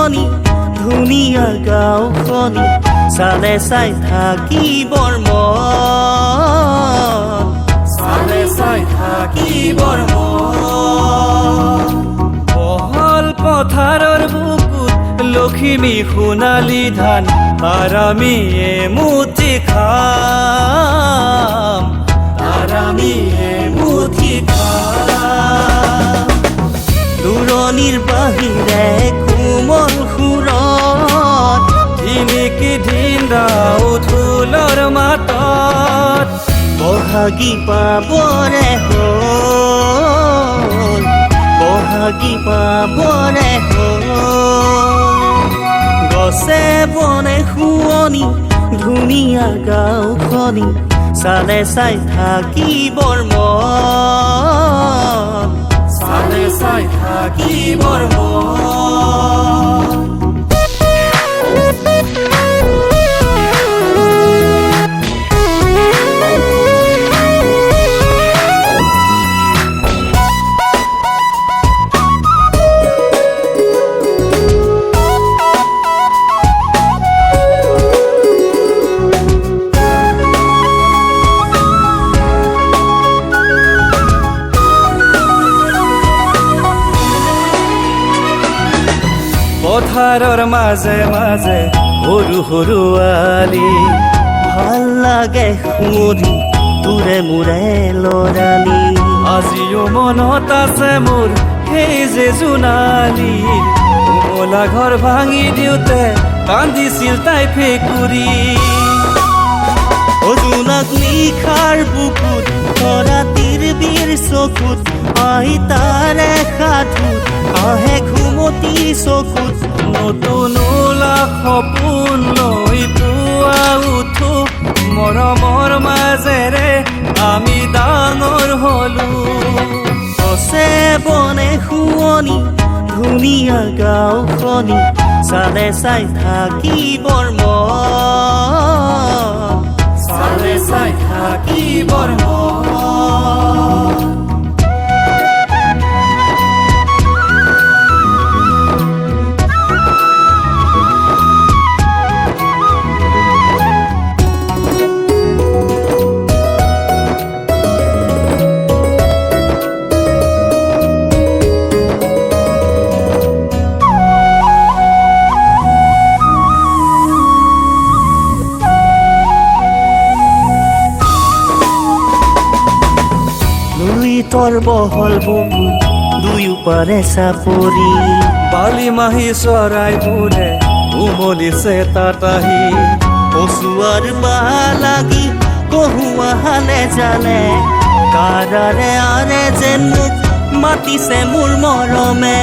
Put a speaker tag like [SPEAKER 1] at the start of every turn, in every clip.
[SPEAKER 1] শুৱনি ধুনীয়া গাঁওখনি চালে চাই থাকিবৰ মন চালে চাই থাকিবৰ মন বহল পথাৰৰ বুকুত লখিমী সোণালী ধান তাৰ আমি এমুঠি খাম তাৰ আমি এমুঠি খাম দূৰণিৰ বাহিৰে কোমল সুৰত ধিমিকি ধিন্দাও ঢোলৰ মাতত বহাগী পাবৰে হ'ল বহাগী পাবৰে হ'ল গছে বনে শুৱনি ধুনীয়া গাঁওখনি চালে চাই থাকিবৰ মন চালে চাই থাকিবৰ মন পথাৰৰ মাজে মাজে সৰু সৰু আলি ভাল লাগে শুৱনি তোৰে মোৰে লৰালি আজিও মনত আছে মোৰ সেই যে জোনালী কোমলা ঘৰ ভাঙি দিওঁতে কান্দিছিল তাই ফেকুৰি জোনাক নিশাৰ বুকুত ৰাতিৰ বীৰ চকুত আহি তাৰে সাধুত আহে ঘুমতি চকুত নতুন ওলাখ সপোন লৈ পুৱা উঠো মৰমৰ মাজেৰে আমি ডাঙৰ হলো গছে বনে শুৱনি ধুনীয়া গাঁওখনি চালে চাই থাকিবৰ মন চালে চাই থাকিবৰ মন তোৰ বহল বুকু দুয়োপাৰে চাপৰি বালি মাহী চৰাইবোৰে উমলিছে তাত আহি কচুৱাৰ বাহ লাগি কহুৱা হালে জালে কাৰাৰে আৰে যেন মোক মাতিছে মোৰ মৰমে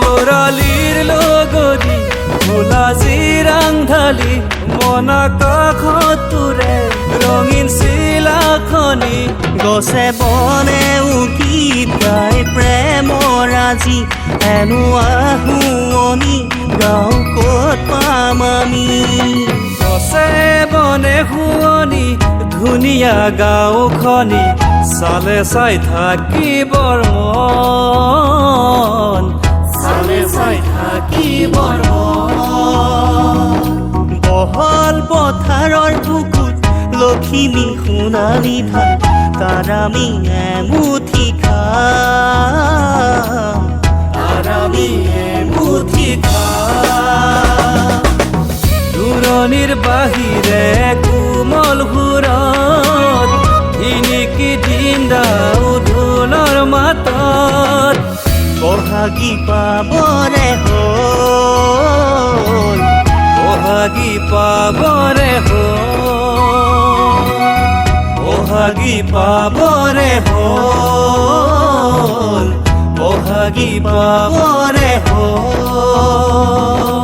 [SPEAKER 1] লৰালিৰ লগৰী ভোলাজী ৰাংঢালি মনা কাষত তোৰে ৰঙীন চিলাখনি গছে বনে গীত গাই প্ৰেমৰ আজি এনেকুৱা শুৱনি গাঁও ক'ত পাম আমি গছে বনে শুৱনি ধুনীয়া গাঁওখনি চালে চাই থাকিবৰ মন চালে চাই থাকিবৰ মন বহল পথাৰৰ বুকুত লখিমী সোণালী ধান তাৰ আমি এমুঠি খাম তাৰ আমি এমুঠি খাম দূৰণিৰ বাহিৰে কোমল সুৰত ধিমিকি ধিন্দাও ঢোলৰ মাতত বহাগী পাবৰে হ'ল বহাগী পাবৰে হ'ল বহাগী পাবৰে হ'ল বহাগী পাবৰে হ'ল